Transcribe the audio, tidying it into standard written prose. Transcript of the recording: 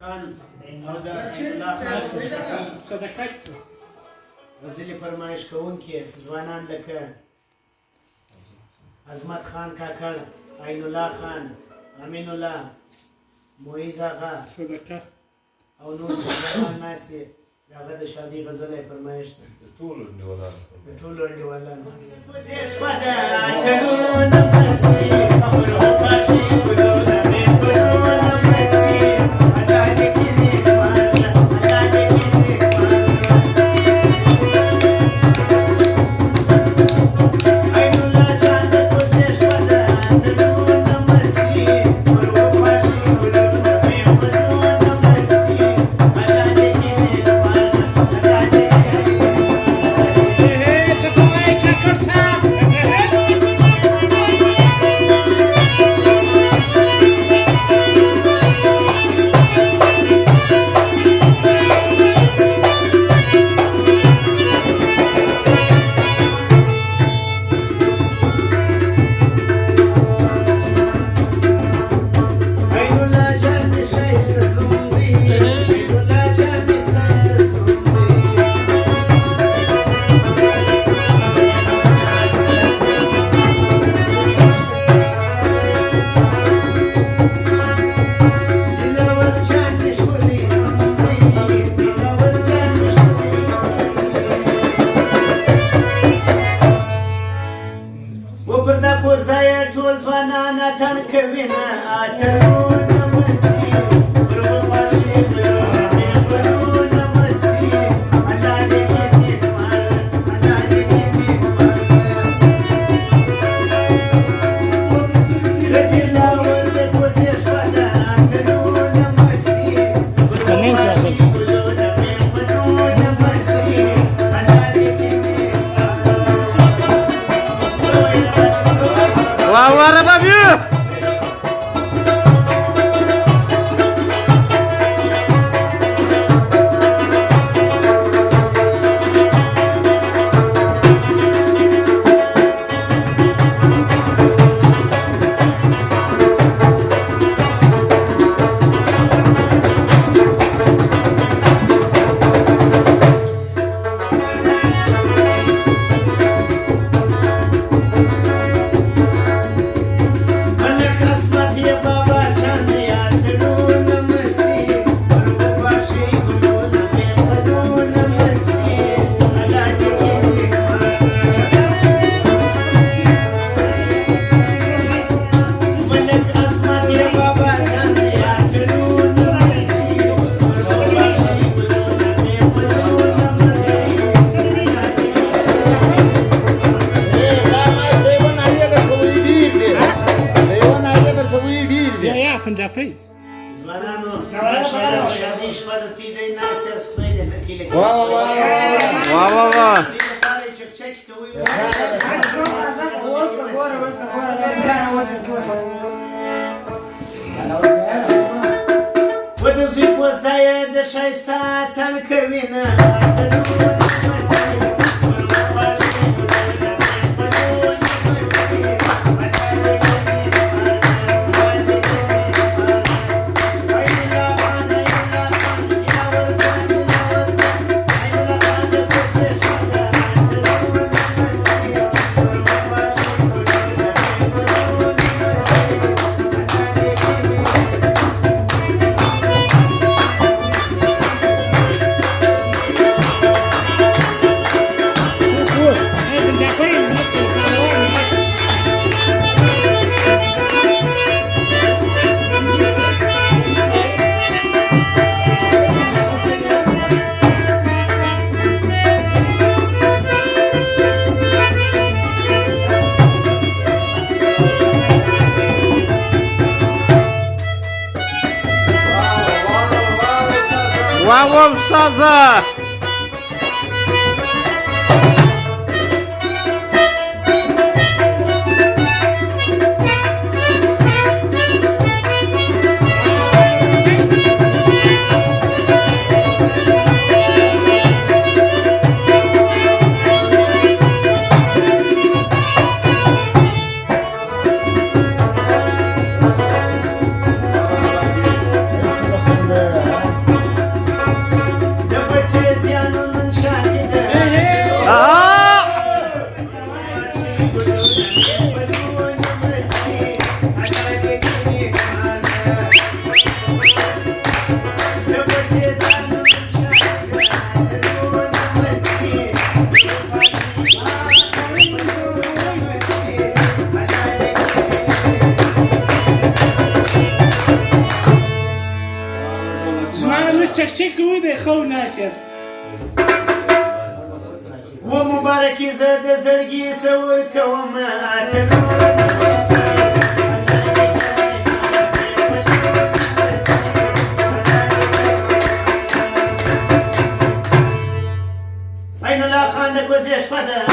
او د الله خان صدقات غزلي فرمایش کوونکي ځوانان لکه عظمت خان کاکړ، عین الله خان، امین الله، معیز آغا صدقه او نور ځوانان ناست دي. د هغه د شادي غزله یې فرمایش ده د ټولو انډیوالانو. شپه ده اتڼونه مستي خبرو پاشي ګلونه مې ګلونه مستي الله دې کې نیکمرغه الله دې کې نیکمرغه عین الله جان د کوڅې شپه ده اتڼونه مستي خبرو پاشي ګلونه مې ګلونه مستي الله دې کې نیکمرغه الله دې ټول ځوانان اتڼ کوي نه اتڼونه مستي غرو پاشي ګلونه مې ګلونه مستي الله دې کې نیکمرغه الله دې کې نیکمرغه رضي الله ورد کوڅې شپه ده اتڼونه مستي غرو پاشي ګلونه مې ګلونه مستي الله دې کې Wow, what about you? Punjabi ځوانانو شادي شپه د تیدی ناستې اسخلۍ ده نکیلې Wow. چکچکې کوي و د زوی کوزده یې د ښایسته اتڼ کوي نه Wow, Saza! Esse é o دروش چکچک کوی ده خو ناسی است و مبارکی زد زړګي سور کوم اتنو عین الله خان د کوزې شپه ده